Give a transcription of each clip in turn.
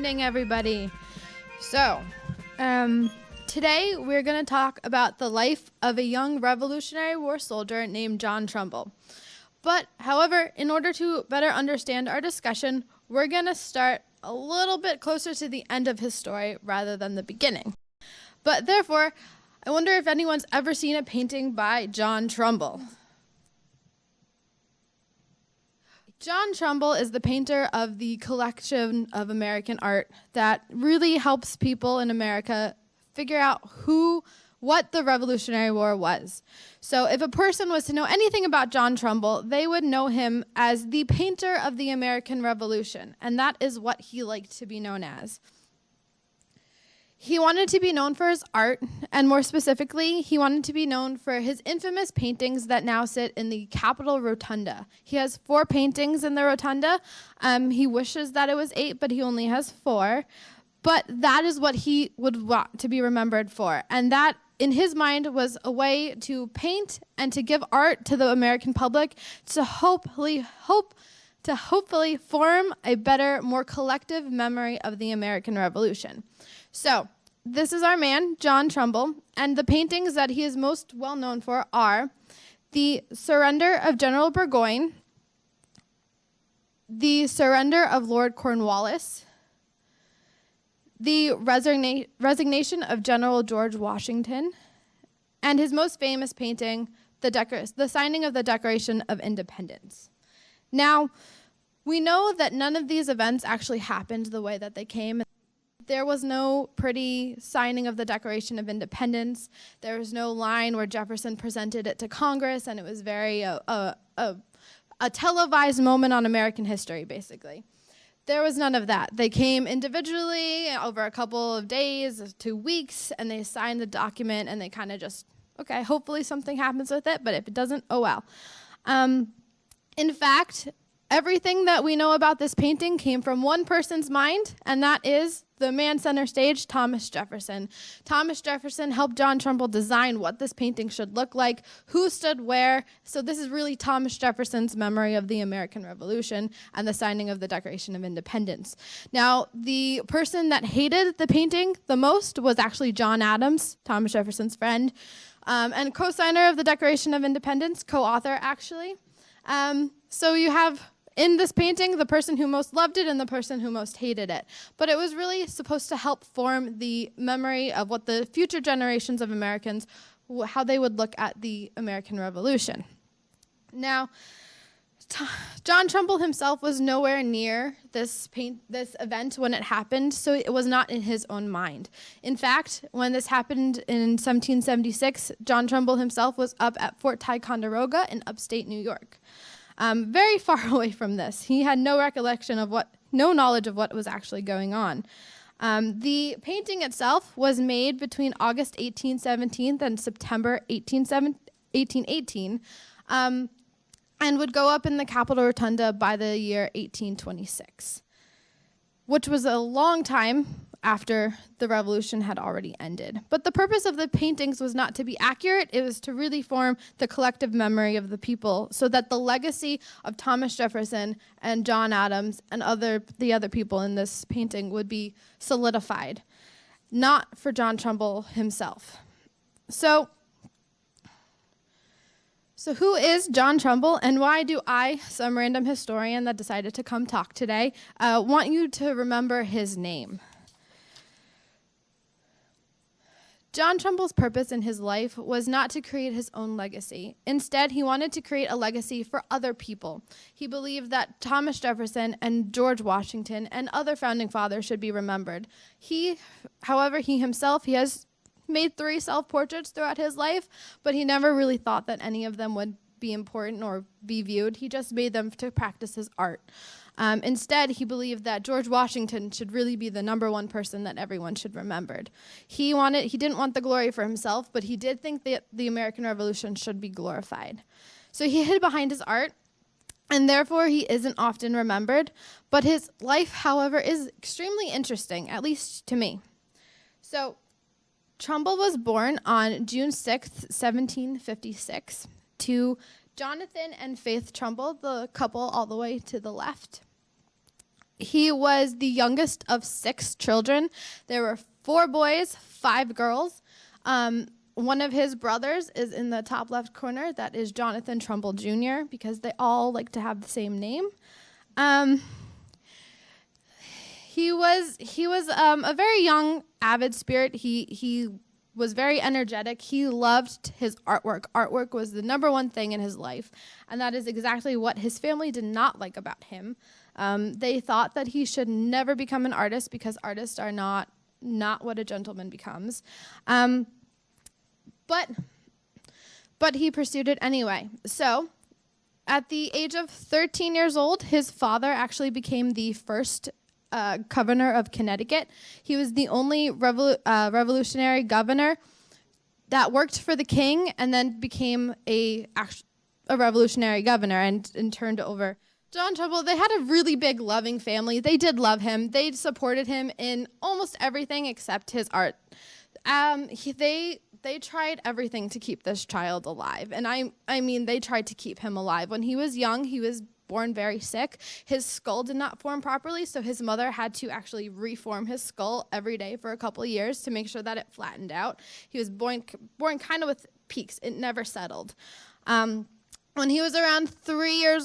evening, everybody. So, today we're going to talk about the life of a young Revolutionary War soldier named John Trumbull. But, however, in order to better understand our discussion, we're going to start a little bit closer to the end of his story rather than the beginning. But, therefore, I wonder if anyone's ever seen a painting by John Trumbull. John Trumbull is the painter of the collection of American art that really helps people in America figure out what the Revolutionary War was. So if a person was to know anything about John Trumbull, they would know him as the painter of the American Revolution, and that is what he liked to be known as. He wanted to be known for his art, and more specifically, he wanted to be known for his infamous paintings that now sit in the Capitol Rotunda. He has 4 paintings in the Rotunda. He wishes that it was 8, but he only has 4. But that is what he would want to be remembered for. And that, in his mind, was a way to paint and to give art to the American public to hopefully form a better, more collective memory of the American Revolution. So, this is our man, John Trumbull, and the paintings that he is most well known for are the Surrender of General Burgoyne, the Surrender of Lord Cornwallis, the Resignation of General George Washington, and his most famous painting, the Signing of the Declaration of Independence. Now, we know that none of these events actually happened the way that they came. There was no pretty signing of the Declaration of Independence. There was no line where Jefferson presented it to Congress, and it was very a televised moment on American history, basically. There was none of that. They came individually over a couple of days to weeks, and they signed the document, and they kind of just, okay, hopefully something happens with it, but if it doesn't, oh well. In fact, everything that we know about this painting came from one person's mind, and that is the man center stage, Thomas Jefferson. Thomas Jefferson helped John Trumbull design what this painting should look like, who stood where. So this is really Thomas Jefferson's memory of the American Revolution and the signing of the Declaration of Independence. Now, the person that hated the painting the most was actually John Adams, Thomas Jefferson's friend, and co-signer of the Declaration of Independence, co-author actually. So you have in this painting, the person who most loved it and the person who most hated it. But it was really supposed to help form the memory of what the future generations of Americans, how they would look at the American Revolution. Now, John Trumbull himself was nowhere near this event when it happened, so it was not in his own mind. In fact, when this happened in 1776, John Trumbull himself was up at Fort Ticonderoga in upstate New York. Very far away from this. He had no knowledge of what was actually going on. The painting itself was made between August 1817 and September 1818, and would go up in the Capitol Rotunda by the year 1826, which was a long time after the revolution had already ended. But the purpose of the paintings was not to be accurate, it was to really form the collective memory of the people so that the legacy of Thomas Jefferson and John Adams and the other people in this painting would be solidified, not for John Trumbull himself. So who is John Trumbull, and why do I, some random historian that decided to come talk today, want you to remember his name? John Trumbull's purpose in his life was not to create his own legacy. Instead, he wanted to create a legacy for other people. He believed that Thomas Jefferson and George Washington and other founding fathers should be remembered. However, he has made 3 self-portraits throughout his life, but he never really thought that any of them would be important or be viewed. He just made them to practice his art. Instead, he believed that George Washington should really be the #1 person that everyone should remember. He didn't want the glory for himself, but he did think that the American Revolution should be glorified. So he hid behind his art, and therefore he isn't often remembered. But his life, however, is extremely interesting, at least to me. So Trumbull was born on June 6th, 1756, to Jonathan and Faith Trumbull, the couple all the way to the left. He was the youngest of 6 children. There were 4 boys, 5 girls. One of his brothers is in the top left corner. That is Jonathan Trumbull Jr., because they all like to have the same name. He was a very young, avid spirit. He was very energetic. He loved his artwork. Artwork was the number one thing in his life, and that is exactly what his family did not like about him. They thought that he should never become an artist because artists are not what a gentleman becomes. But he pursued it anyway. So, at the age of 13 years old, his father actually became the first governor of Connecticut. He was the only revolutionary governor that worked for the king and then became a revolutionary governor and turned over. John Trumbull, they had a really big loving family. They did love him. They supported him in almost everything except his art. They tried everything to keep this child alive. And I mean, they tried to keep him alive. When he was young, he was born very sick. His skull did not form properly, so his mother had to actually reform his skull every day for a couple of years to make sure that it flattened out. He was born kind of with peaks. It never settled. When he was around 3 or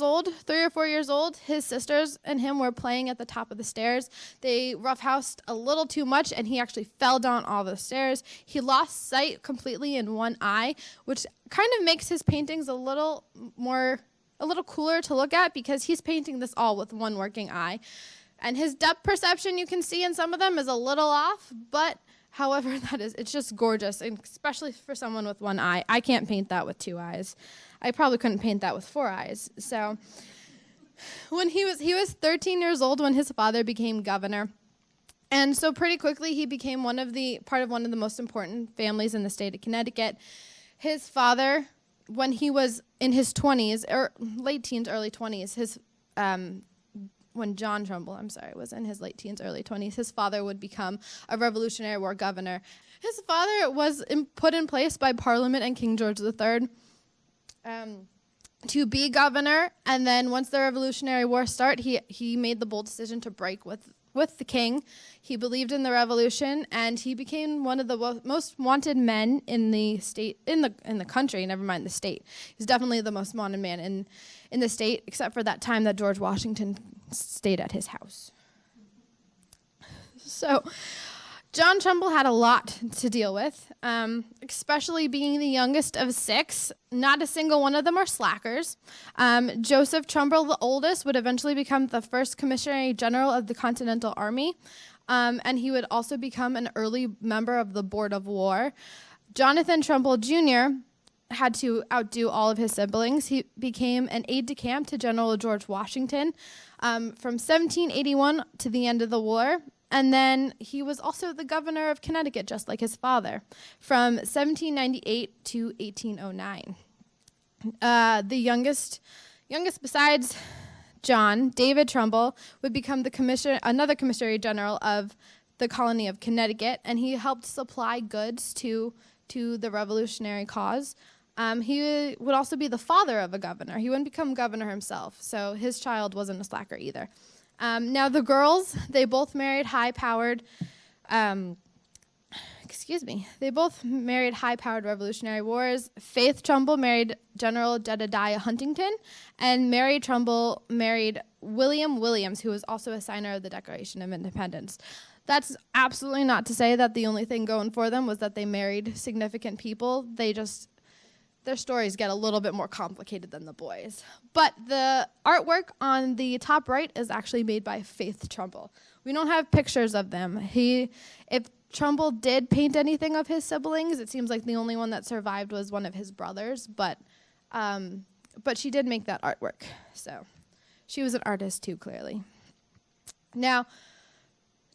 4 years old, his sisters and him were playing at the top of the stairs. They roughhoused a little too much, and he actually fell down all the stairs. He lost sight completely in one eye, which kind of makes his paintings a little cooler to look at because he's painting this all with one working eye. And his depth perception, you can see in some of them, is a little off, but however that is, it's just gorgeous, and especially for someone with one eye. I can't paint that with 2 eyes. I probably couldn't paint that with 4 eyes. So when he was 13 years old when his father became governor. And so pretty quickly he became part of one of the most important families in the state of Connecticut. His father, when he was in his 20s, or late teens, early 20s, when John Trumbull, was in his late teens, early 20s, his father would become a Revolutionary War governor. His father was put in place by Parliament and King George III to be governor, and then once the Revolutionary War started, he made the bold decision to break with the king. He believed in the revolution, and he became one of the most wanted men in the state, in the country, never mind the state. He's definitely the most wanted man in the state, except for that time that George Washington stayed at his house. So John Trumbull had a lot to deal with, especially being the youngest of 6. Not a single one of them are slackers. Joseph Trumbull, the oldest, would eventually become the first Commissary General of the Continental Army, and he would also become an early member of the Board of War. Jonathan Trumbull Jr. had to outdo all of his siblings. He became an aide-de-camp to General George Washington from 1781 to the end of the war. And then he was also the governor of Connecticut, just like his father, from 1798 to 1809. The youngest besides John, David Trumbull, would become another Commissary General of the colony of Connecticut, and he helped supply goods to the revolutionary cause. He would also be the father of a governor. He wouldn't become governor himself, so his child wasn't a slacker either. Now the girls, they both married high-powered Revolutionary Wars. Faith Trumbull married General Jedediah Huntington, and Mary Trumbull married William Williams, who was also a signer of the Declaration of Independence. That's absolutely not to say that the only thing going for them was that they married significant people. Their stories get a little bit more complicated than the boys. But the artwork on the top right is actually made by Faith Trumbull. We don't have pictures of them. If Trumbull did paint anything of his siblings, it seems like the only one that survived was one of his brothers, but she did make that artwork. So she was an artist too, clearly. Now,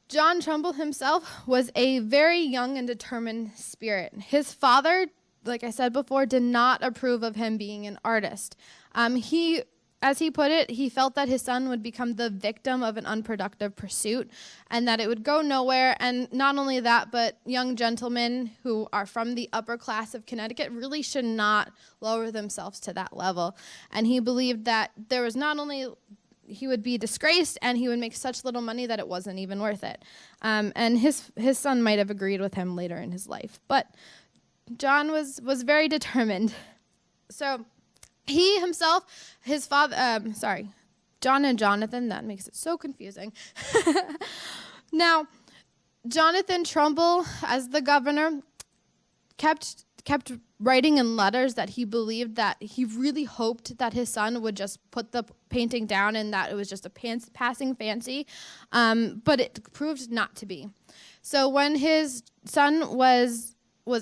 John Trumbull himself was a very young and determined spirit. His father, like I said before, did not approve of him being an artist. As he put it, he felt that his son would become the victim of an unproductive pursuit and that it would go nowhere. And not only that, but young gentlemen who are from the upper class of Connecticut really should not lower themselves to that level. And he believed that there was not only he would be disgraced, and he would make such little money that it wasn't even worth it. And his son might have agreed with him later in his life. But John was very determined. So he himself, his father, John and Jonathan, that makes it so confusing. Now, Jonathan Trumbull, as the governor, kept writing in letters that he believed that he really hoped that his son would just put the painting down and that it was just a passing fancy, but it proved not to be. So when his son was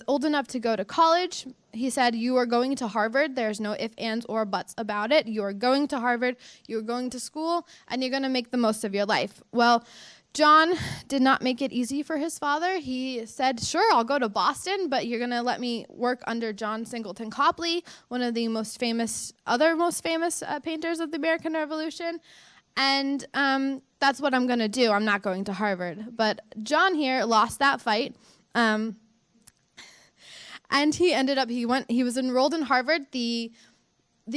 old enough to go to college, he said, "You are going to Harvard. There's no ifs, ands, or buts about it. You are going to Harvard, you're going to school, and you're going to make the most of your life." Well, John did not make it easy for his father. He said, "Sure, I'll go to Boston, but you're going to let me work under John Singleton Copley, one of the most famous painters of the American Revolution. And that's what I'm going to do. I'm not going to Harvard." But John here lost that fight. And he ended up, he was enrolled in Harvard. The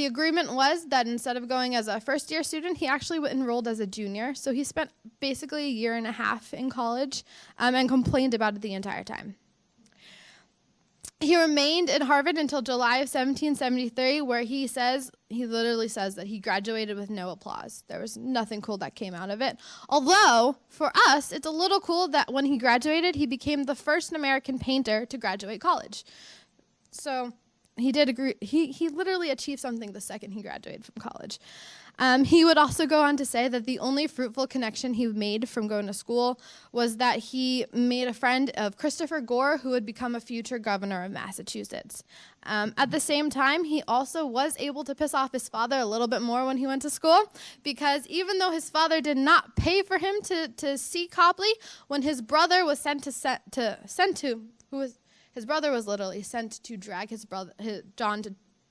agreement was that instead of going as a first-year student, he actually enrolled as a junior. So he spent basically a year and a half in college and complained about it the entire time. He remained in Harvard until July of 1773, where he literally says that he graduated with no applause. There was nothing cool that came out of it. Although, for us, it's a little cool that when he graduated, he became the first American painter to graduate college. So he did agree. He literally achieved something the second he graduated from college. He would also go on to say that the only fruitful connection he made from going to school was that he made a friend of Christopher Gore, who would become a future governor of Massachusetts. At the same time, he also was able to piss off his father a little bit more when he went to school, because even though his father did not pay for him to see Copley, when his brother was his brother was literally sent to drag John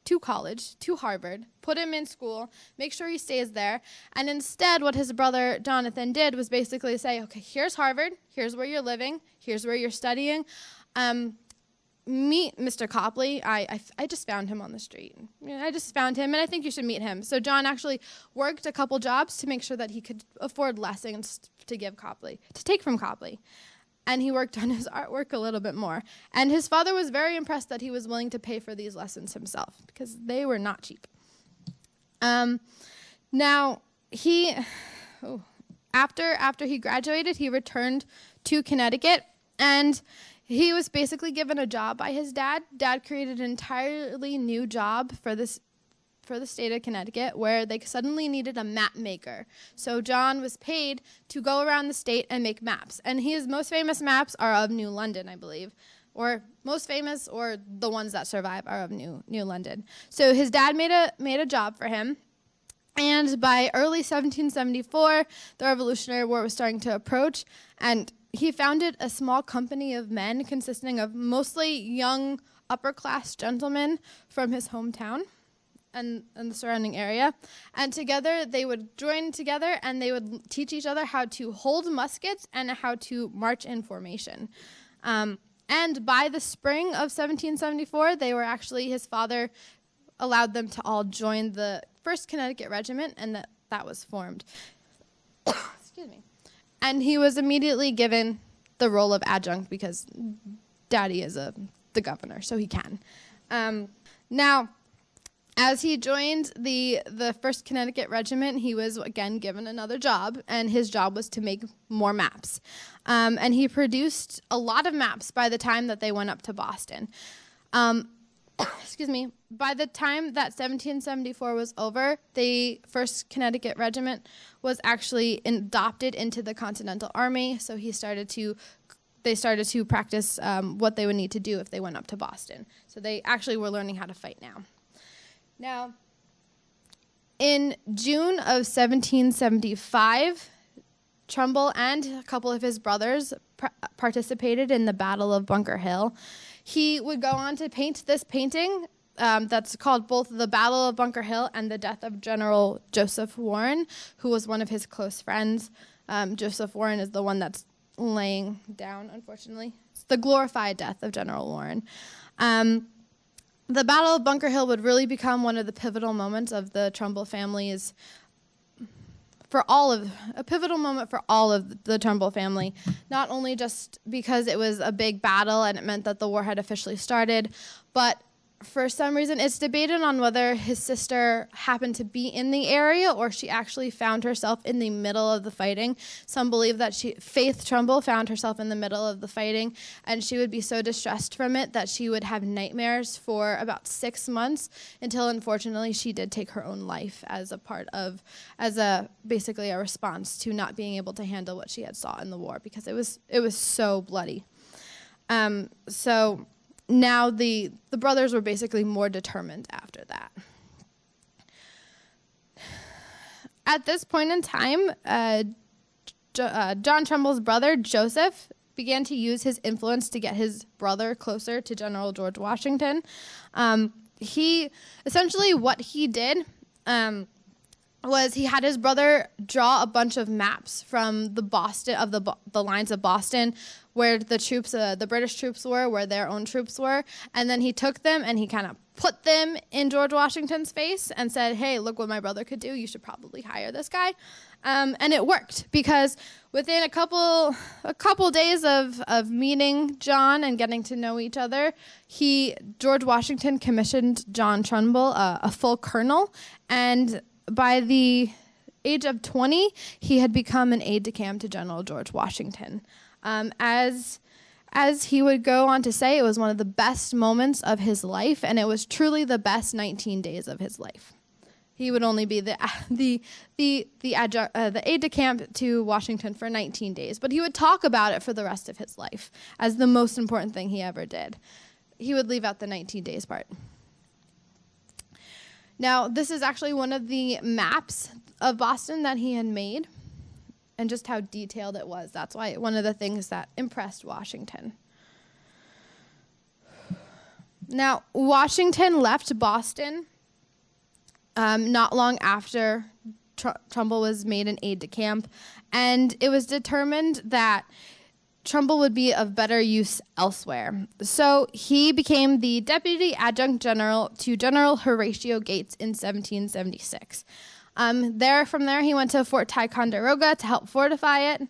to college, to Harvard, put him in school, make sure he stays there. And instead, what his brother Jonathan did was basically say, "Okay, here's Harvard, here's where you're living, here's where you're studying. Meet Mr. Copley. I just found him on the street. I just found him, and I think you should meet him." So John actually worked a couple jobs to make sure that he could afford lessons to take from Copley. And he worked on his artwork a little bit more. And his father was very impressed that he was willing to pay for these lessons himself, because they were not cheap. Now, after he graduated, he returned to Connecticut, and he was basically given a job by his dad. Dad created an entirely new job for the state of Connecticut, where they suddenly needed a map maker. So John was paid to go around the state and make maps. And his most famous maps are of New London, I believe. Or most famous, or the ones that survive, are of New London. So his dad made a job for him. And by early 1774, the Revolutionary War was starting to approach, and he founded a small company of men consisting of mostly young upper-class gentlemen from his hometown and the surrounding area. And together, they would join together, and they would teach each other how to hold muskets and how to march in formation. And by the spring of 1774, his father allowed them to all join the 1st Connecticut Regiment, and that was formed. Excuse me. And he was immediately given the role of adjunct, because Daddy is the governor, so he can. Now, as he joined the 1st Connecticut Regiment, he was again given another job, and his job was to make more maps. And he produced a lot of maps by the time that they went up to Boston. Excuse me. By the time that 1774 was over, the 1st Connecticut Regiment was actually adopted into the Continental Army, so they started to practice what they would need to do if they went up to Boston. So they actually were learning how to fight now. Now, in June of 1775, Trumbull and a couple of his brothers participated in the Battle of Bunker Hill. He would go on to paint this painting that's called both the Battle of Bunker Hill and the Death of General Joseph Warren, who was one of his close friends. Joseph Warren is the one that's laying down, unfortunately. It's the glorified death of General Warren. The Battle of Bunker Hill would really become one of the pivotal moments of the Trumbull family's a pivotal moment for all of the Trumbull family, not only just because it was a big battle and it meant that the war had officially started, but for some reason it's debated on whether his sister happened to be in the area or she actually found herself in the middle of the fighting. Some believe that Faith Trumbull found herself in the middle of the fighting, and she would be so distressed from it that she would have nightmares for about 6 months until unfortunately she did take her own life as basically a response to not being able to handle what she had saw in the war, because it was so bloody. So now the brothers were basically more determined after that. At this point in time, John Trumbull's brother, Joseph, began to use his influence to get his brother closer to General George Washington. What he did was he had his brother draw a bunch of maps from the lines of Boston, where the British troops were, where their own troops were, and then he took them and he kind of put them in George Washington's face and said, "Hey, look what my brother could do. You should probably hire this guy." And it worked, because within a couple days of meeting John and getting to know each other, George Washington commissioned John Trumbull a full colonel, and by the age of 20, he had become an aide-de-camp to General George Washington. As he would go on to say, it was one of the best moments of his life, and it was truly the best 19 days of his life. He would only be the aide-de-camp to Washington for 19 days, but he would talk about it for the rest of his life as the most important thing he ever did. He would leave out the 19 days part. Now, this is actually one of the maps of Boston that he had made, and just how detailed it was. That's why one of the things that impressed Washington. Now, Washington left Boston not long after Trumbull was made an aide-de-camp, and it was determined that Trumbull would be of better use elsewhere. So he became the deputy adjutant general to General Horatio Gates in 1776. From there, he went to Fort Ticonderoga to help fortify it,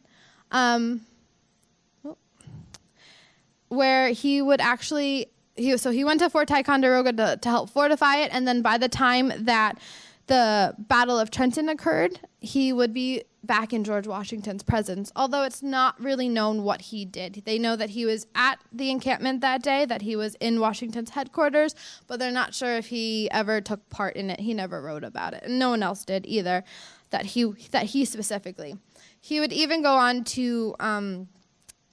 where he would actually, he went to Fort Ticonderoga to help fortify it, and then by the time that the Battle of Trenton occurred, he would be back in George Washington's presence, although it's not really known what he did. They know that he was at the encampment that day, that he was in Washington's headquarters, but they're not sure if he ever took part in it. He never wrote about it, and no one else did either, that he specifically. He would even go on to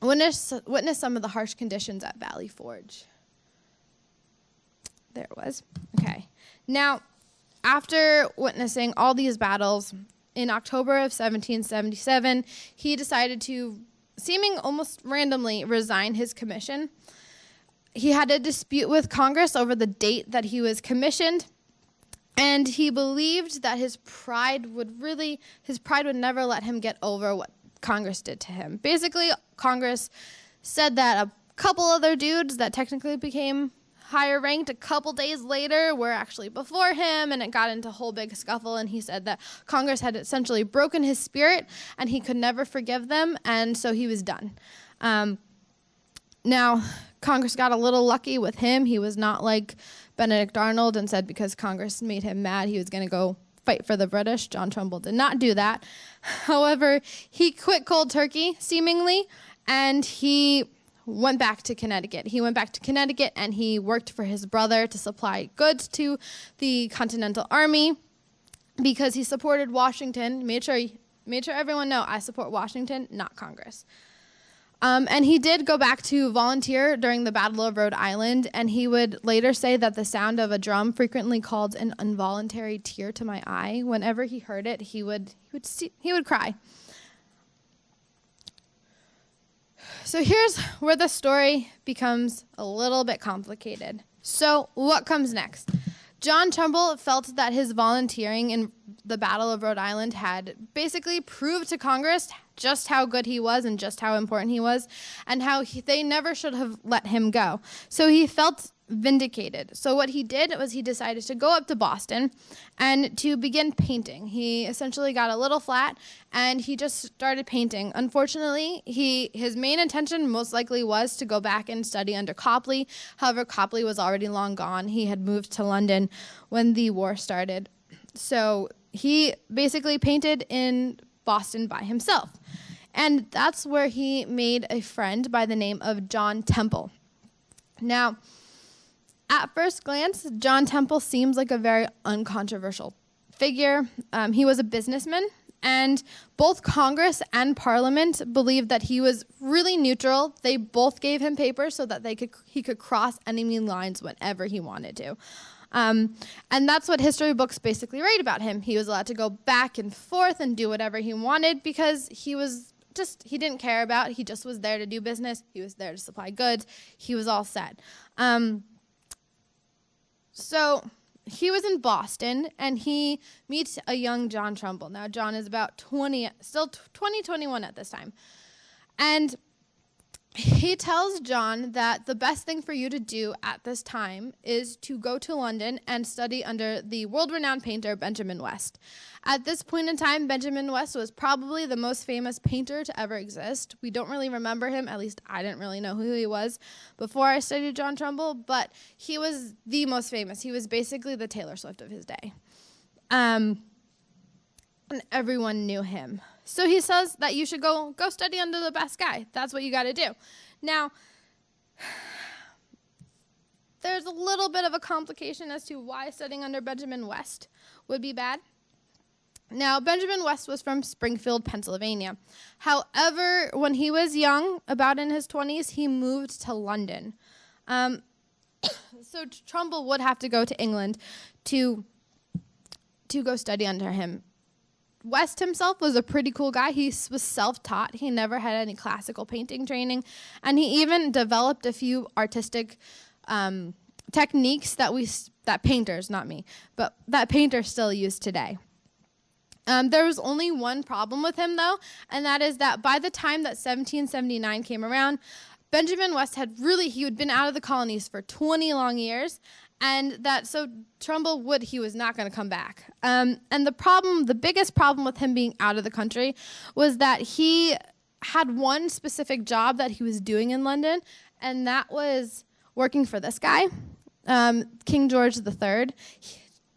witness some of the harsh conditions at Valley Forge. There it was. Okay. Now, after witnessing all these battles, in October of 1777, he decided to, seeming almost randomly, resign his commission. He had a dispute with Congress over the date that he was commissioned, and he believed that his pride would never let him get over what Congress did to him. Basically, Congress said that a couple other dudes that technically became higher ranked a couple days later were actually before him, and it got into a whole big scuffle, and he said that Congress had essentially broken his spirit and he could never forgive them, and so he was done. Now, Congress got a little lucky with him. He was not like Benedict Arnold and said because Congress made him mad he was going to go fight for the British. John Trumbull did not do that. However, he quit cold turkey, seemingly, and he went back to Connecticut. He went back to Connecticut and he worked for his brother to supply goods to the Continental Army because he supported Washington. Made sure everyone know I support Washington, not Congress. And he did go back to volunteer during the Battle of Rhode Island, and he would later say that the sound of a drum frequently called an involuntary tear to my eye. Whenever he heard it, he would cry. So here's where the story becomes a little bit complicated. So what comes next? John Trumbull felt that his volunteering in the Battle of Rhode Island had basically proved to Congress just how good he was and just how important he was, and how they never should have let him go. So he felt vindicated. So what he did was he decided to go up to Boston and to begin painting. He essentially got a little flat and he just started painting. Unfortunately, his main intention most likely was to go back and study under Copley. However, Copley was already long gone. He had moved to London when the war started. So he basically painted in Boston by himself. And that's where he made a friend by the name of John Trumbull. Now, at first glance, John Trumbull seems like a very uncontroversial figure. He was a businessman, and both Congress and Parliament believed that he was really neutral. They both gave him papers so that he could cross enemy lines whenever he wanted to. And that's what history books basically write about him. He was allowed to go back and forth and do whatever he wanted because he didn't care about, he just was there to do business. He was there to supply goods. He was all set. So he was in Boston, and he meets a young John Trumbull. Now, John is about 21 at this time. And he tells John that the best thing for you to do at this time is to go to London and study under the world-renowned painter Benjamin West. At this point in time, Benjamin West was probably the most famous painter to ever exist. We don't really remember him, at least I didn't really know who he was before I studied John Trumbull, but he was the most famous. He was basically the Taylor Swift of his day. And everyone knew him. So he says that you should go study under the best guy. That's what you got to do. Now, there's a little bit of a complication as to why studying under Benjamin West would be bad. Now, Benjamin West was from Springfield, Pennsylvania. However, when he was young, about in his 20s, he moved to London. So Trumbull would have to go to England to go study under him. West himself was a pretty cool guy. He was self-taught. He never had any classical painting training, and he even developed a few artistic techniques that painters, not me, but that painters still use today. There was only one problem with him, though, and that is that by the time that 1779 came around, Benjamin West had been out of the colonies for 20 long years, and so Trumbull he was not going to come back. And the biggest problem with him being out of the country was that he had one specific job that he was doing in London, and that was working for this guy, King George III.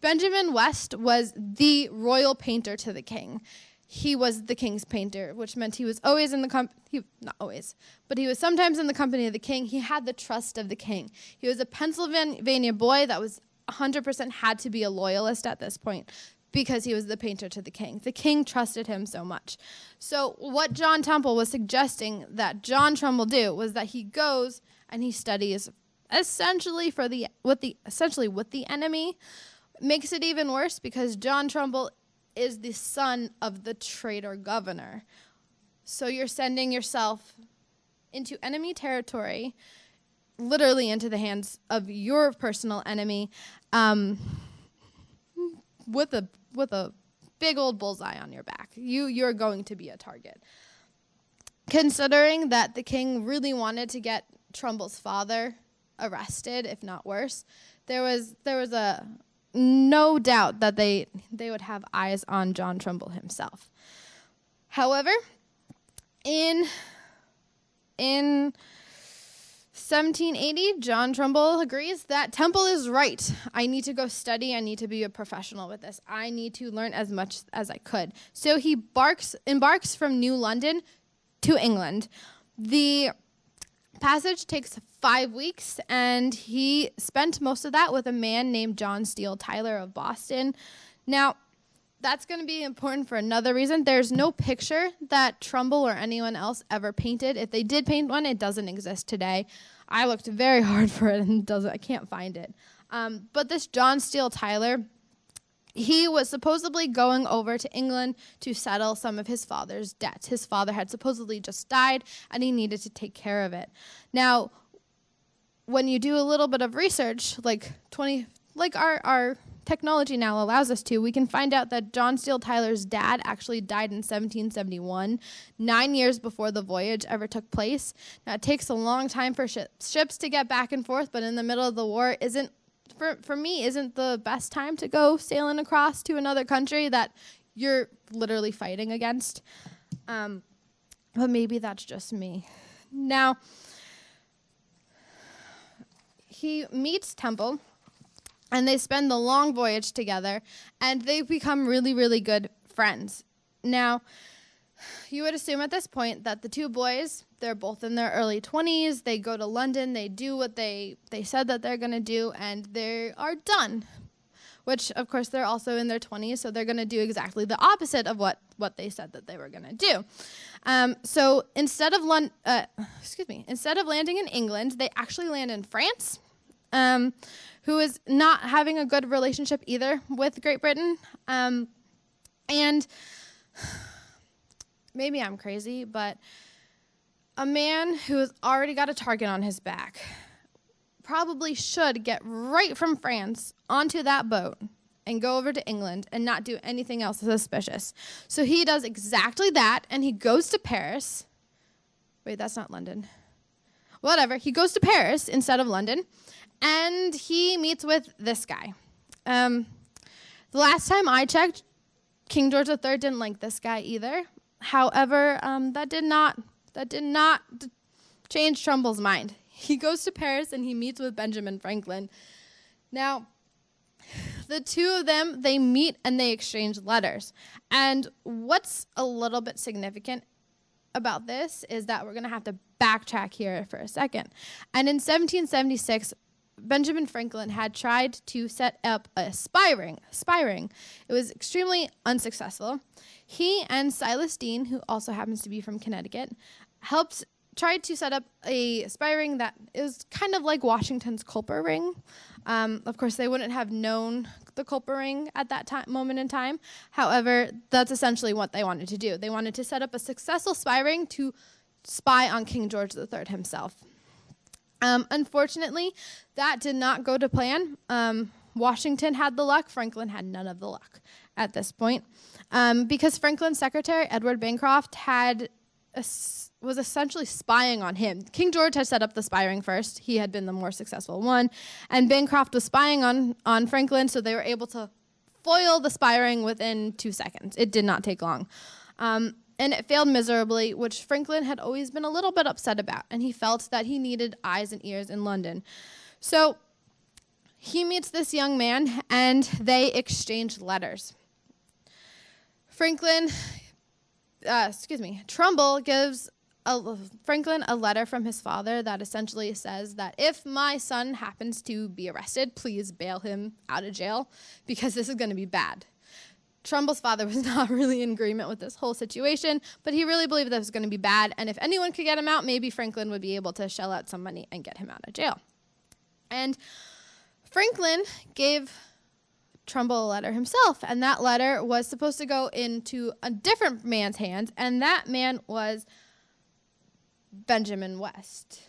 Benjamin West was the royal painter to the king. He was the king's painter, which meant he was always in the company, not always, but he was sometimes in the company of the king. He had the trust of the king. He was a Pennsylvania boy that was 100% had to be a loyalist at this point because he was the painter to the king. The king trusted him so much. So what John Trumbull was suggesting that John Trumbull do was that he goes and he studies essentially with the enemy. Makes it even worse because John Trumbull is the son of the traitor governor. So you're sending yourself into enemy territory, literally into the hands of your personal enemy, with a big old bullseye on your back. You're going to be a target. Considering that the king really wanted to get Trumbull's father arrested, if not worse, there was a no doubt that they would have eyes on John Trumbull himself. However, in 1780, John Trumbull agrees that Temple is right. I need to go study. I need to be a professional with this. I need to learn as much as I could. So he embarks from New London to England. The passage takes 5 weeks, and he spent most of that with a man named John Steele Tyler of Boston. Now, that's going to be important for another reason. There's no picture that Trumbull or anyone else ever painted. If they did paint one, it doesn't exist today. I looked very hard for it, and I can't find it. But this John Steele Tyler, he was supposedly going over to England to settle some of his father's debts. His father had supposedly just died, and he needed to take care of it. Now, when you do a little bit of research, like our technology now allows us to, we can find out that John Steele Tyler's dad actually died in 1771, 9 years before the voyage ever took place. Now, it takes a long time for ships to get back and forth, but in the middle of the war isn't the best time to go sailing across to another country that you're literally fighting against. But maybe that's just me. Now, he meets Temple, and they spend the long voyage together, and they become really, really good friends. Now, you would assume at this point that the two boys, they're both in their early 20s, they go to London, they do what they said that they're going to do, and they are done. Which, of course, they're also in their 20s, so they're going to do exactly the opposite of what they said that they were going to do. So instead of landing in England, they actually land in France, who is not having a good relationship either with Great Britain. And maybe I'm crazy, but a man who has already got a target on his back probably should get right from France onto that boat and go over to England and not do anything else suspicious. So he does exactly that, and he goes to Paris. Wait, that's not London. Whatever. He goes to Paris instead of London, and he meets with this guy. The last time I checked, King George III didn't like this guy either. However, that did not change Trumbull's mind. He goes to Paris and he meets with Benjamin Franklin. Now, the two of them, they meet and they exchange letters. And what's a little bit significant about this is that we're going to have to backtrack here for a second. And in 1776, Benjamin Franklin had tried to set up a spy ring. It was extremely unsuccessful. He and Silas Deane, who also happens to be from Connecticut, tried to set up a spy ring that is kind of like Washington's Culper ring. Of course, they wouldn't have known the Culper ring at that moment in time. However, that's essentially what they wanted to do. They wanted to set up a successful spy ring to spy on King George III himself. Unfortunately, that did not go to plan. Washington had the luck. Franklin had none of the luck at this point. Because Franklin's secretary, Edward Bancroft, was essentially spying on him. King George had set up the spy ring first. He had been the more successful one. And Bancroft was spying on Franklin, so they were able to foil the spy ring within 2 seconds. It did not take long. And it failed miserably, which Franklin had always been a little bit upset about, and he felt that he needed eyes and ears in London. So he meets this young man, and they exchange letters. Trumbull gives Franklin a letter from his father that essentially says that if my son happens to be arrested, please bail him out of jail because this is going to be bad. Trumbull's father was not really in agreement with this whole situation, but he really believed that it was going to be bad, and if anyone could get him out, maybe Franklin would be able to shell out some money and get him out of jail. And Franklin gave Trumbull a letter himself, and that letter was supposed to go into a different man's hands, and that man was Benjamin West,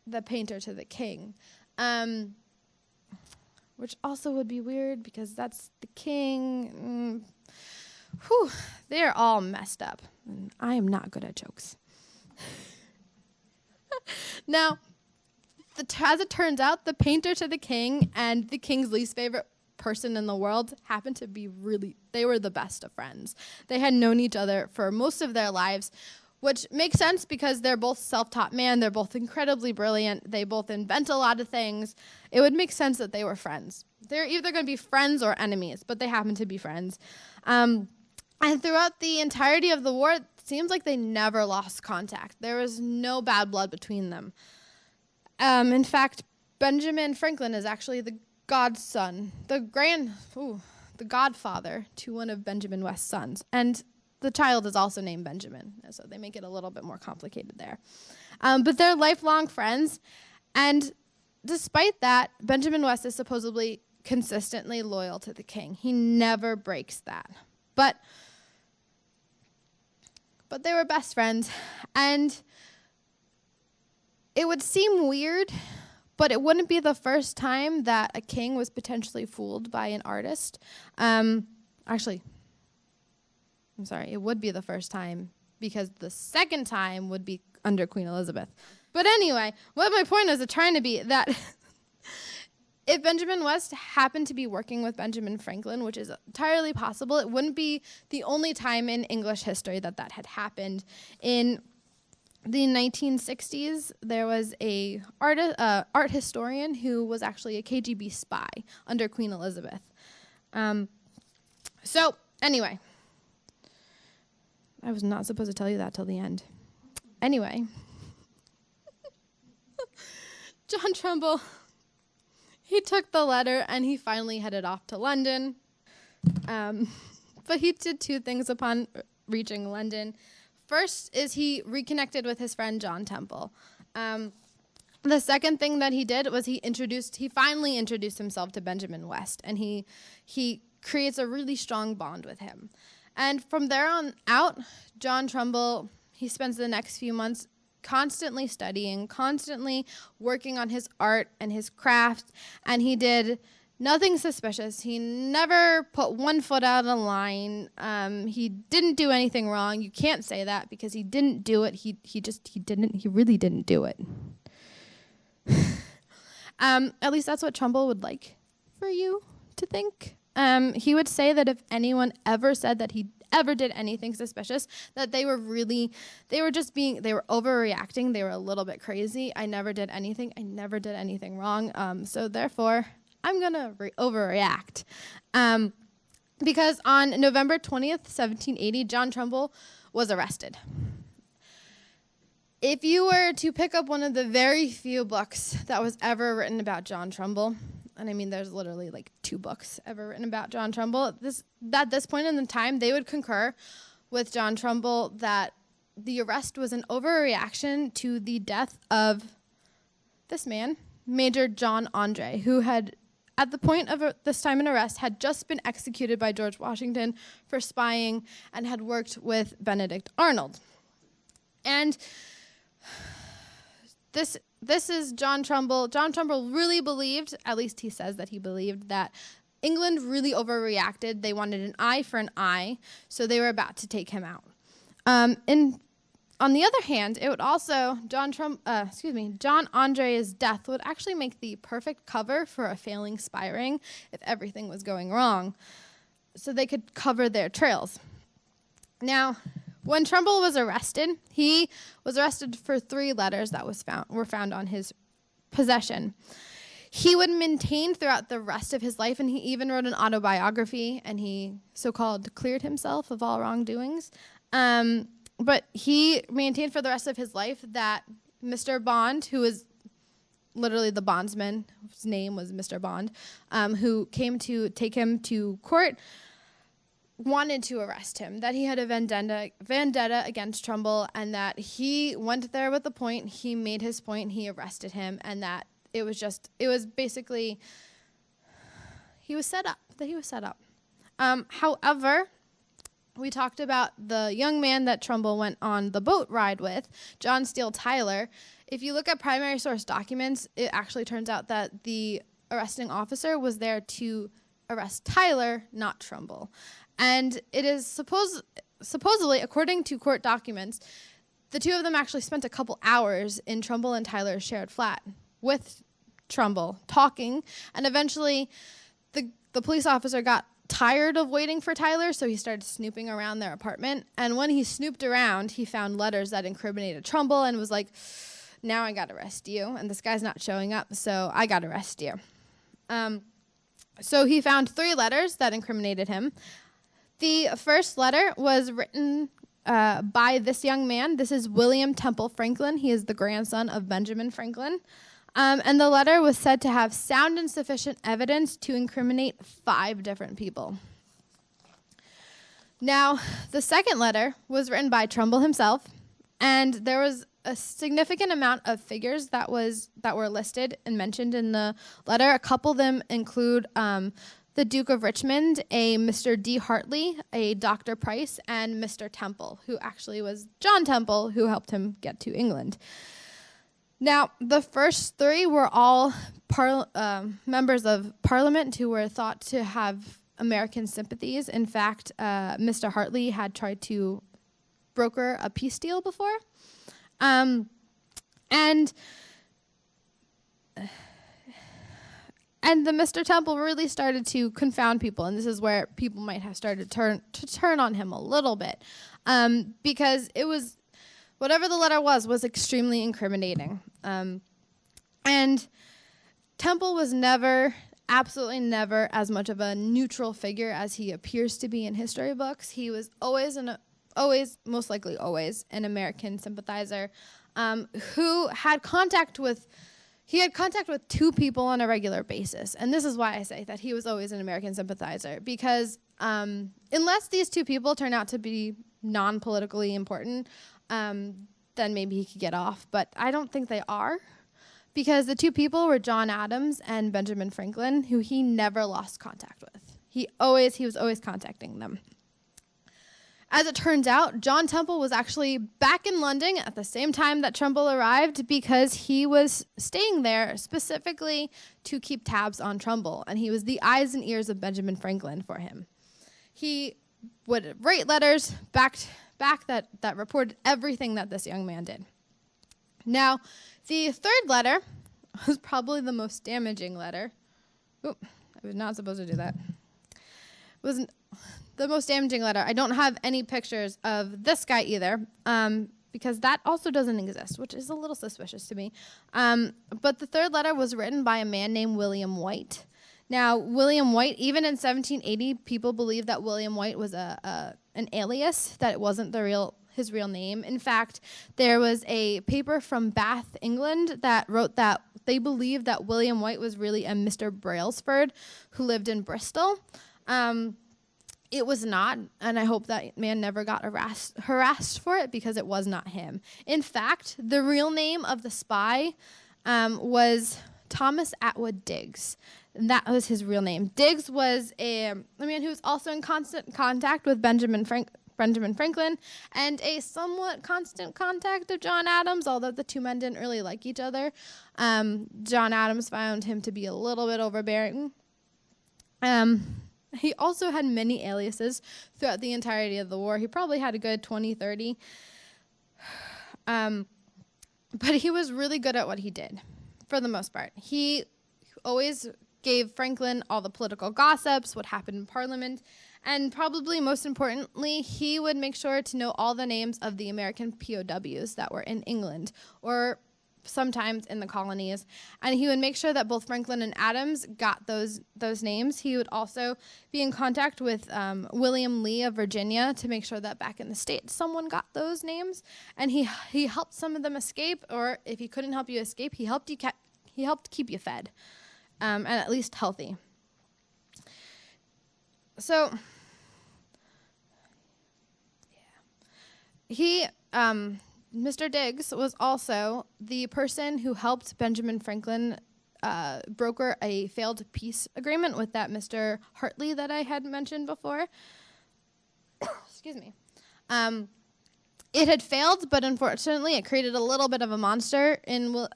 the painter to the king, which also would be weird because that's the king. They're all messed up. I am not good at jokes. Now, as it turns out, the painter to the king and the king's least favorite person in the world happened to be they were the best of friends. They had known each other for most of their lives, which makes sense because they're both self-taught men. They're both incredibly brilliant. They both invent a lot of things. It would make sense that they were friends. They're either going to be friends or enemies, but they happen to be friends. And throughout the entirety of the war, it seems like they never lost contact. There was no bad blood between them. In fact, Benjamin Franklin is actually the godson, the godfather to one of Benjamin West's sons. And the child is also named Benjamin, so they make it a little bit more complicated there. But they're lifelong friends, and despite that, Benjamin West is supposedly consistently loyal to the king. He never breaks that. But they were best friends, and it would seem weird, but it wouldn't be the first time that a king was potentially fooled by an artist. Actually, I'm sorry, it would be the first time, because the second time would be under Queen Elizabeth. But anyway, what my point is trying to be that if Benjamin West happened to be working with Benjamin Franklin, which is entirely possible, it wouldn't be the only time in English history that that had happened. In the 1960s, there was a art historian who was actually a KGB spy under Queen Elizabeth. So anyway, I was not supposed to tell you that till the end. Anyway, John Trumbull, he took the letter and he finally headed off to London. But he did two things upon reaching London. First is he reconnected with his friend John Temple. The second thing that he did was he finally introduced himself to Benjamin West, and he creates a really strong bond with him. And from there on out, John Trumbull, he spends the next few months constantly studying, constantly working on his art and his craft, and he did nothing suspicious. He never put one foot out of line. He didn't do anything wrong. You can't say that because he didn't do it. He really didn't do it. At least that's what Trumbull would like for you to think. He would say that if anyone ever said that he ever did anything suspicious, that they were overreacting. They were a little bit crazy. I never did anything. I never did anything wrong. So therefore, I'm going to overreact. Because on November 20th, 1780, John Trumbull was arrested. If you were to pick up one of the very few books that was ever written about John Trumbull, and I mean there's literally like 2 books ever written about John Trumbull, at this point in the time, they would concur with John Trumbull that the arrest was an overreaction to the death of this man, Major John Andre, who had, at the point of this time in arrest, had just been executed by George Washington for spying and had worked with Benedict Arnold. And this is John Trumbull. John Trumbull really believed, at least he says that he believed, that England really overreacted. They wanted an eye for an eye, so they were about to take him out. And on the other hand, it would also, John Andre's death would actually make the perfect cover for a failing spy ring if everything was going wrong, so they could cover their trails. Now, when Trumbull was arrested, he was arrested for 3 letters that were found on his possession. He would maintain throughout the rest of his life, and he even wrote an autobiography, and he so-called cleared himself of all wrongdoings. But he maintained for the rest of his life that Mr. Bond, who was literally the bondsman, whose name was Mr. Bond, who came to take him to court, wanted to arrest him, that he had a vendetta against Trumbull, and that he went there with a point, he made his point, he arrested him, and that he was set up. However, we talked about the young man that Trumbull went on the boat ride with, John Steele Tyler. If you look at primary source documents, it actually turns out that the arresting officer was there to arrest Tyler, not Trumbull. And it is supposedly, according to court documents, the two of them actually spent a couple hours in Trumbull and Tyler's shared flat with Trumbull, talking, and eventually the police officer got tired of waiting for Tyler, so he started snooping around their apartment. And when he snooped around, he found letters that incriminated Trumbull and was like, now I got to arrest you, and this guy's not showing up, so I got to arrest you. So he found 3 letters that incriminated him. The first letter was written by this young man. This is William Temple Franklin. He is the grandson of Benjamin Franklin. And the letter was said to have sound and sufficient evidence to incriminate 5 different people. Now, the second letter was written by Trumbull himself, and there was a significant amount of figures that were listed and mentioned in the letter. A couple of them include the Duke of Richmond, a Mr. D. Hartley, a Dr. Price, and Mr. Temple, who actually was John Temple, who helped him get to England. Now, the first three were all members of Parliament who were thought to have American sympathies. In fact, Mr. Hartley had tried to broker a peace deal before. And the Mr. Temple really started to confound people, and this is where people might have started to turn on him a little bit, because it was, whatever the letter was extremely incriminating. And Temple was never, absolutely never, as much of a neutral figure as he appears to be in history books. He was always, most likely always, an American sympathizer who had contact with two people on a regular basis. And this is why I say that he was always an American sympathizer, because unless these two people turn out to be non-politically important, then maybe he could get off. But I don't think they are, because the two people were John Adams and Benjamin Franklin, who he never lost contact with. He was always contacting them. As it turns out, John Trumbull was actually back in London at the same time that Trumbull arrived, because he was staying there specifically to keep tabs on Trumbull, and he was the eyes and ears of Benjamin Franklin for him. He would write letters back that reported everything that this young man did. Now, the third letter was probably the most damaging letter. Oop, I was not supposed to do that. It was the most damaging letter. I don't have any pictures of this guy either, because that also doesn't exist, which is a little suspicious to me. But the third letter was written by a man named William White. Now, William White, even in 1780, people believed that William White was an alias, that it wasn't his real name. In fact, there was a paper from Bath, England, that wrote that they believed that William White was really a Mr. Brailsford who lived in Bristol. It was not, and I hope that man never got harassed for it, because it was not him. In fact, the real name of the spy was Thomas Atwood Digges. And that was his real name. Digges was a man who was also in constant contact with Benjamin Franklin, and a somewhat constant contact of John Adams, although the two men didn't really like each other. John Adams found him to be a little bit overbearing. He also had many aliases throughout the entirety of the war. He probably had a good 20, 30. But he was really good at what he did, for the most part. He always gave Franklin all the political gossips, what happened in Parliament, and probably most importantly, he would make sure to know all the names of the American POWs that were in England, or sometimes in the colonies, and he would make sure that both Franklin and Adams got those names. He would also be in contact with William Lee of Virginia to make sure that back in the States someone got those names, and he helped some of them escape, or if he couldn't help you escape, he helped keep you fed, and at least healthy. So he Mr. Digges was also the person who helped Benjamin Franklin broker a failed peace agreement with that Mr. Hartley that I had mentioned before. Excuse me. It had failed, but unfortunately it created a little bit of a monster in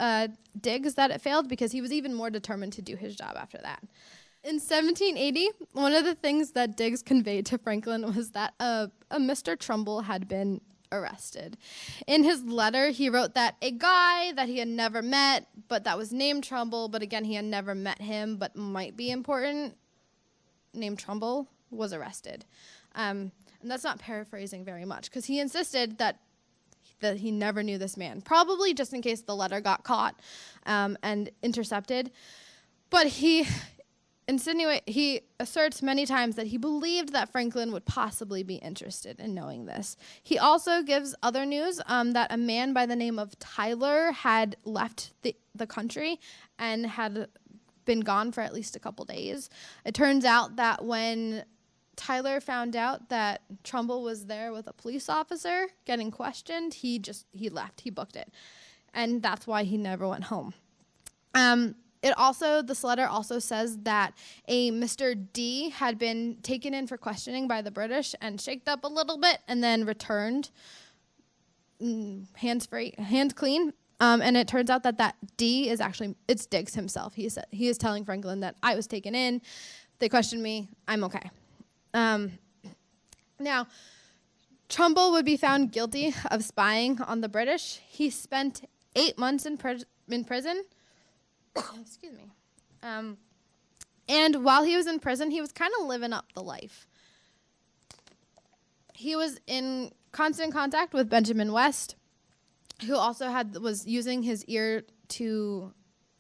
Digges that it failed, because he was even more determined to do his job after that. In 1780, one of the things that Digges conveyed to Franklin was that a Mr. Trumbull had been arrested. In his letter, he wrote that a guy that he had never met, but that was named Trumbull, but again, he had never met him, but might be important, named Trumbull, was arrested. And that's not paraphrasing very much, because he insisted that he never knew this man, probably just in case the letter got caught and intercepted. But he asserts many times that he believed that Franklin would possibly be interested in knowing this. He also gives other news that a man by the name of Tyler had left the country and had been gone for at least a couple days. It turns out that when Tyler found out that Trumbull was there with a police officer getting questioned, he left, he booked it. And that's why he never went home. This letter also says that a Mr. D had been taken in for questioning by the British and shaked up a little bit and then returned hands clean. And it turns out that D is actually, it's Diggs himself. He is telling Franklin that I was taken in. They questioned me. I'm okay. Now, Trumbull would be found guilty of spying on the British. He spent 8 months in prison. Excuse me. And while he was in prison, he was kind of living up the life. He was in constant contact with Benjamin West, who also was using his the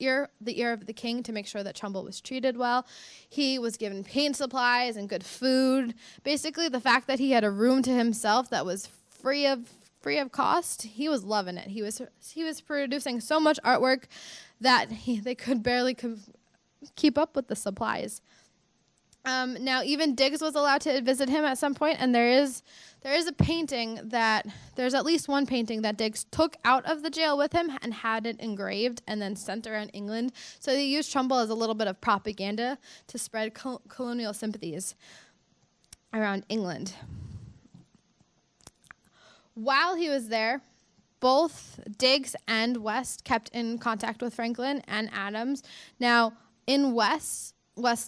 ear of the king to make sure that Trumbull was treated well. He was given paint supplies and good food. Basically, the fact that he had a room to himself that was free of cost, he was loving it. He was producing so much artwork that they could barely keep up with the supplies. Now, even Diggs was allowed to visit him at some point, and there is a painting there's at least one painting that Diggs took out of the jail with him and had it engraved and then sent around England. So they used Trumbull as a little bit of propaganda to spread colonial sympathies around England. While he was there, both Diggs and West kept in contact with Franklin and Adams. Now, in West's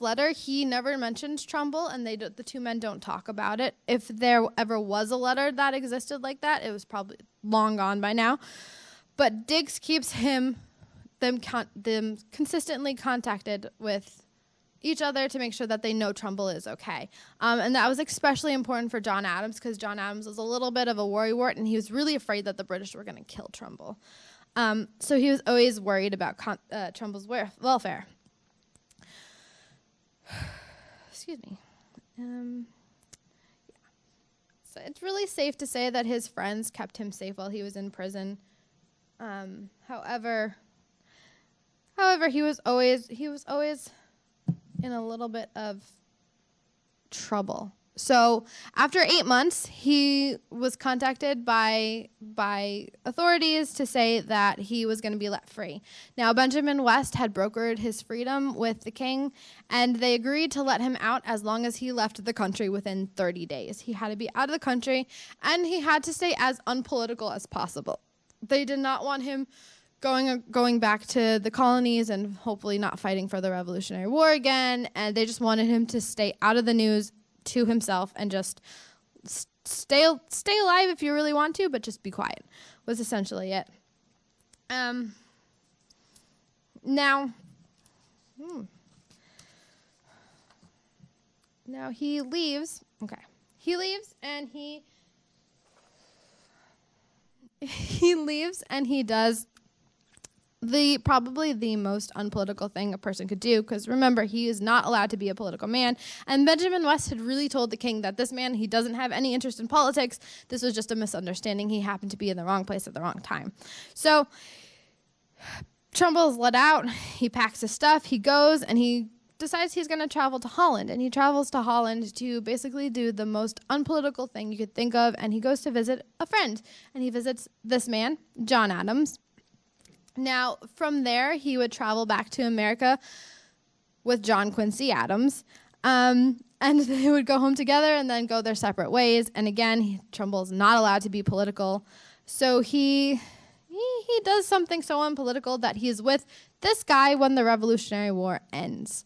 letter, he never mentions Trumbull, and the two men don't talk about it. If there ever was a letter that existed like that, it was probably long gone by now. But Diggs keeps them consistently contacted with each other to make sure that they know Trumbull is okay. And that was especially important for John Adams, because John Adams was a little bit of a worrywart, and he was really afraid that the British were going to kill Trumbull. So he was always worried about Trumbull's welfare. Excuse me. So it's really safe to say that his friends kept him safe while he was in prison. However, he was always in a little bit of trouble. So after 8 months, he was contacted by authorities to say that he was going to be let free. Now, Benjamin West had brokered his freedom with the king, and they agreed to let him out as long as he left the country within 30 days. He had to be out of the country, and he had to stay as unpolitical as possible. They did not want him going back to the colonies and hopefully not fighting for the Revolutionary War again, and they just wanted him to stay out of the news to himself and just stay alive if you really want to, but just be quiet, was essentially it. Now he leaves. Okay. He leaves and he leaves and he does probably the most unpolitical thing a person could do, because remember, he is not allowed to be a political man. And Benjamin West had really told the king that this man, he doesn't have any interest in politics. This was just a misunderstanding. He happened to be in the wrong place at the wrong time. So Trumbull is let out. He packs his stuff. He goes and he decides he's going to travel to Holland. And he travels to Holland to basically do the most unpolitical thing you could think of. And he goes to visit a friend. And he visits this man, John Adams. Now, from there, he would travel back to America with John Quincy Adams, and they would go home together and then go their separate ways. And again, Trumbull's not allowed to be political, so he does something so unpolitical that he's with this guy when the Revolutionary War ends.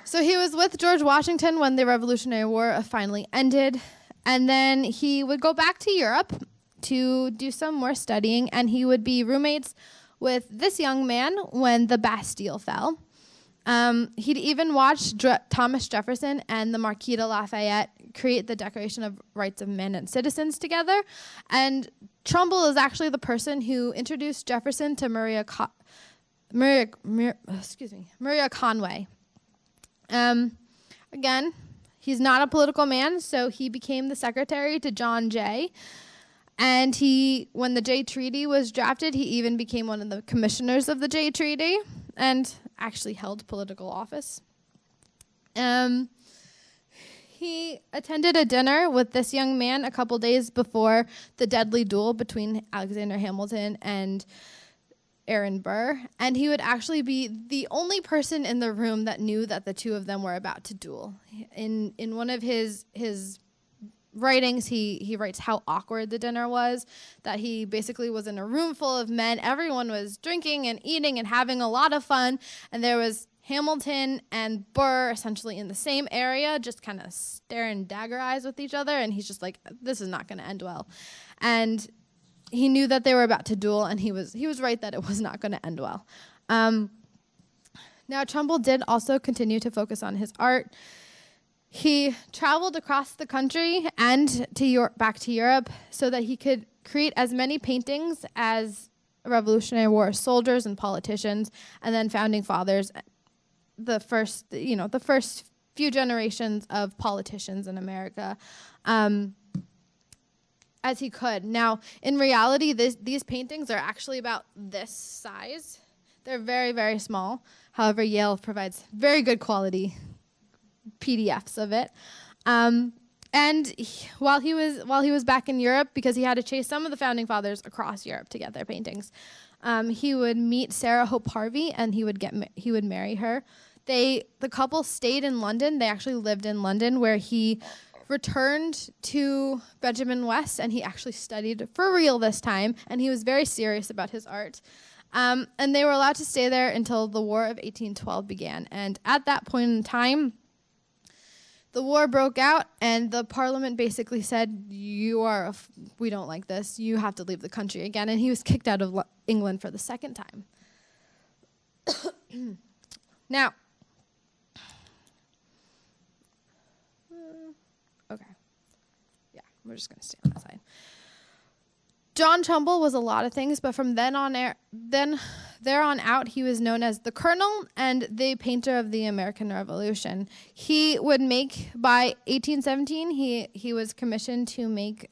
So he was with George Washington when the Revolutionary War finally ended, and then he would go back to Europe to do some more studying, and he would be roommates with this young man when the Bastille fell. He'd even watched Thomas Jefferson and the Marquis de Lafayette create the Declaration of Rights of Man and Citizens together, and Trumbull is actually the person who introduced Jefferson to Maria Conway. Again, he's not a political man, so he became the secretary to John Jay. And when the Jay Treaty was drafted, he even became one of the commissioners of the Jay Treaty and actually held political office. He attended a dinner with this young man a couple days before the deadly duel between Alexander Hamilton and Aaron Burr, and he would actually be the only person in the room that knew that the two of them were about to duel. In one of his writings, he writes how awkward the dinner was, that he basically was in a room full of men. Everyone was drinking and eating and having a lot of fun, and there was Hamilton and Burr essentially in the same area, just kind of staring dagger eyes with each other, and he's just like, this is not going to end well. And he knew that they were about to duel, and he was right that it was not going to end well. Now, Trumbull did also continue to focus on his art. He traveled across the country and back to Europe so that he could create as many paintings as Revolutionary War soldiers and politicians, and then founding fathers, the first few generations of politicians in America, as he could. Now, in reality, these paintings are actually about this size. They're very, very small. However, Yale provides very good quality PDFs of it. While he was back in Europe, because he had to chase some of the founding fathers across Europe to get their paintings, he would meet Sarah Hope Harvey, and he would marry her. The couple stayed in London. They actually lived in London, where he returned to Benjamin West, and he actually studied for real this time, and he was very serious about his art. And they were allowed to stay there until the War of 1812 began. And at that point in time, the war broke out, and the Parliament basically said, we don't like this. You have to leave the country again. And he was kicked out of England for the second time. Now, okay. Yeah, we're just going to stay on that side. John Trumbull was a lot of things, but from there on out, he was known as the Colonel and the painter of the American Revolution. He would make, by 1817, he was commissioned to make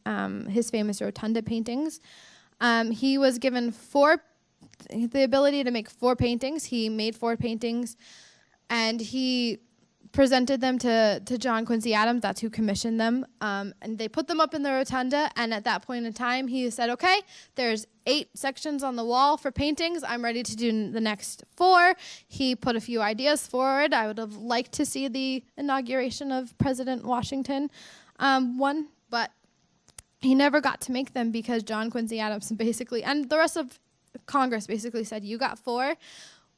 his famous rotunda paintings. He was given the ability to make 4 paintings. He made 4 paintings, and he presented them to John Quincy Adams. That's who commissioned them. And they put them up in the rotunda, and at that point in time, he said, okay, there's 8 sections on the wall for paintings. I'm ready to do the next 4. He put a few ideas forward. I would have liked to see the inauguration of President Washington one, but he never got to make them because John Quincy Adams basically, and the rest of Congress basically said, you got 4.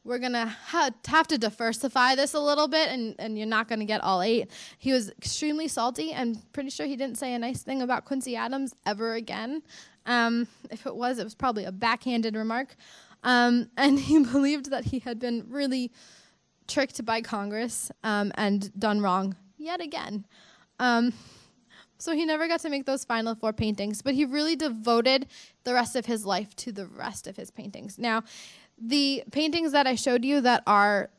We're going to have to diversify this a little bit, and you're not going to get all 8. He was extremely salty, and pretty sure he didn't say a nice thing about Quincy Adams ever again. If it was probably a backhanded remark. And he believed that he had been really tricked by Congress and done wrong yet again. So he never got to make those final 4 paintings, but he really devoted the rest of his life to the rest of his paintings. Now, the paintings that I showed you that are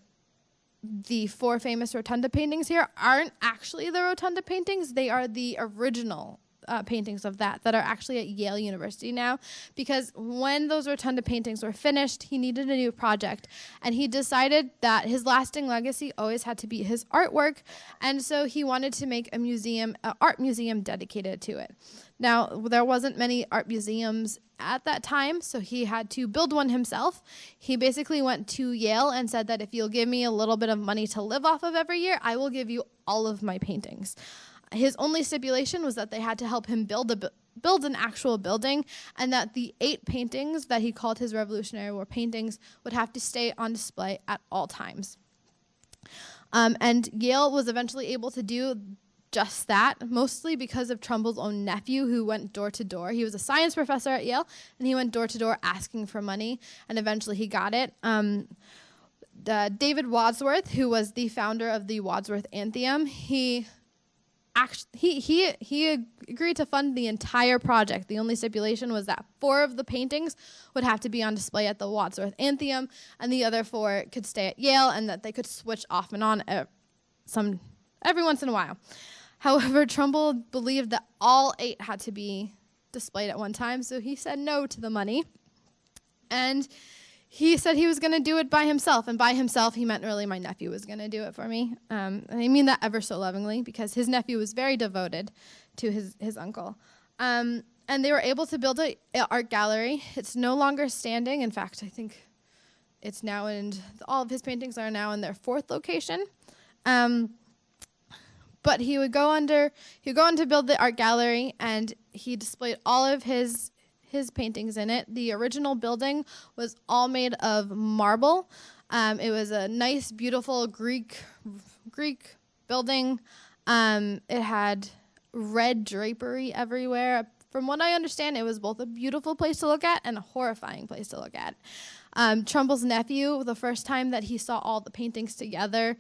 the 4 famous rotunda paintings here aren't actually the rotunda paintings. They are the original paintings of that are actually at Yale University now, because when those rotunda paintings were finished, he needed a new project, and he decided that his lasting legacy always had to be his artwork, and so he wanted to make an art museum dedicated to it. Now, there wasn't many art museums at that time, so he had to build one himself. He basically went to Yale and said that if you'll give me a little bit of money to live off of every year, I will give you all of my paintings. His only stipulation was that they had to help him build an actual building, and that the 8 paintings that he called his Revolutionary War paintings would have to stay on display at all times. And Yale was eventually able to do just that, mostly because of Trumbull's own nephew, who went door to door. He was a science professor at Yale, and he went door to door asking for money, and eventually he got it. David Wadsworth, who was the founder of the Wadsworth Anthem, he agreed to fund the entire project. The only stipulation was that 4 of the paintings would have to be on display at the Wadsworth Anthem, and the other 4 could stay at Yale, and that they could switch off and on every once in a while. However, Trumbull believed that all 8 had to be displayed at one time, so he said no to the money. And he said he was going to do it by himself, and by himself, he meant really my nephew was going to do it for me. And I mean that ever so lovingly, because his nephew was very devoted to his uncle. And they were able to build an art gallery. It's no longer standing. In fact, I think it's now all of his paintings are now in their 4th location. But he would go on to build the art gallery, and he displayed all of his paintings in it. The original building was all made of marble. It was a nice, beautiful Greek building. It had red drapery everywhere. From what I understand, it was both a beautiful place to look at and a horrifying place to look at. Trumbull's nephew, the first time that he saw all the paintings together,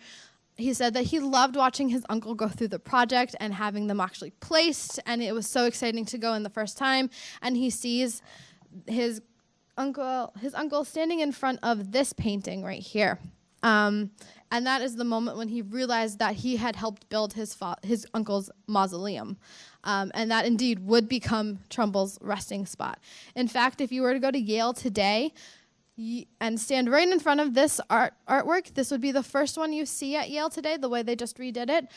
he said that he loved watching his uncle go through the project and having them actually placed, and it was so exciting to go in the first time. And he sees his uncle standing in front of this painting right here. And that is the moment when he realized that he had helped build his uncle's mausoleum. And that indeed would become Trumbull's resting spot. In fact, if you were to go to Yale today and stand right in front of this artwork, this would be the first one you see at Yale today, the way they just redid it.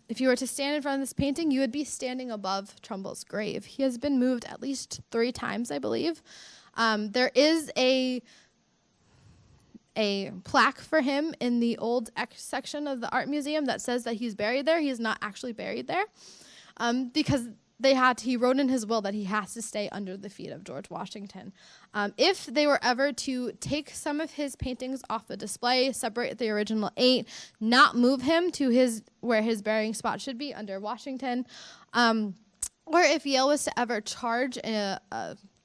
If you were to stand in front of this painting, you would be standing above Trumbull's grave. He has been moved at least 3 times, I believe. There is a plaque for him in the old X section of the art museum that says that he's buried there. He is not actually buried there because he wrote in his will that he has to stay under the feet of George Washington. If they were ever to take some of his paintings off the display, separate the original 8, not move him to where his burying spot should be under Washington, or if Yale was to ever charge a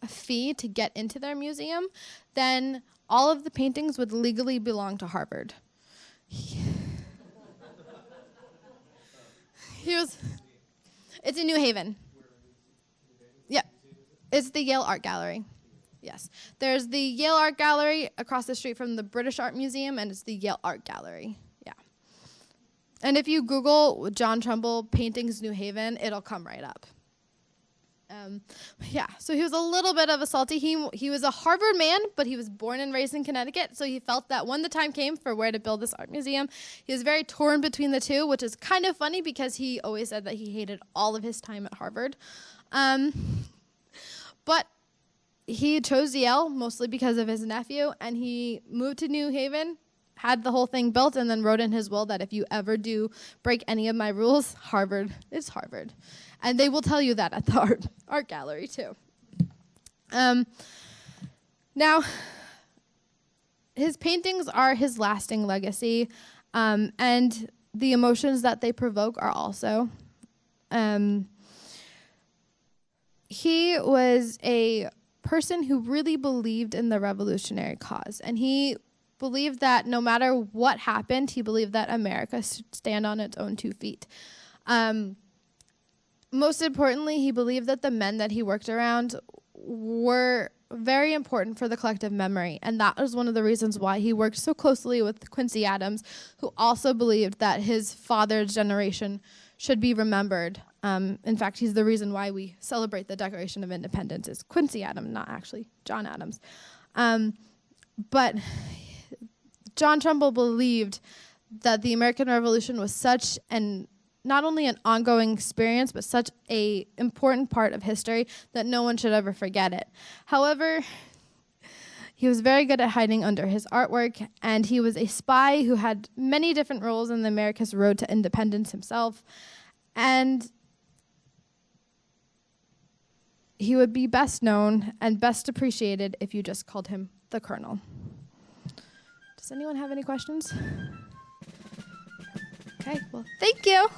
fee to get into their museum, then all of the paintings would legally belong to Harvard. It's in New Haven. Yeah, it's the Yale Art Gallery. Yes, there's the Yale Art Gallery across the street from the British Art Museum, and it's the Yale Art Gallery. Yeah, and if you Google John Trumbull paintings New Haven, it'll come right up. Yeah, so he was a little bit of a salty. He was a Harvard man, but he was born and raised in Connecticut, so he felt that when the time came for where to build this art museum, he was very torn between the two, which is kind of funny because he always said that he hated all of his time at Harvard. But he chose Yale mostly because of his nephew, and he moved to New Haven, had the whole thing built, and then wrote in his will that if you ever do break any of my rules, Harvard is Harvard. And they will tell you that at the art gallery, too. Now, his paintings are his lasting legacy, and the emotions that they provoke are also. He was a person who really believed in the revolutionary cause, and he believed that no matter what happened, he believed that America should stand on its own 2 feet. Most importantly, he believed that the men that he worked around were very important for the collective memory, and that was one of the reasons why he worked so closely with Quincy Adams, who also believed that his father's generation should be remembered. In fact, he's the reason why we celebrate the Declaration of Independence is Quincy Adams, not actually John Adams. But John Trumbull believed that the American Revolution was such not only an ongoing experience, but such an important part of history that no one should ever forget it. However, he was very good at hiding under his artwork, and he was a spy who had many different roles in America's road to independence himself. And he would be best known and best appreciated if you just called him the Colonel. Does anyone have any questions? Okay, well, thank you.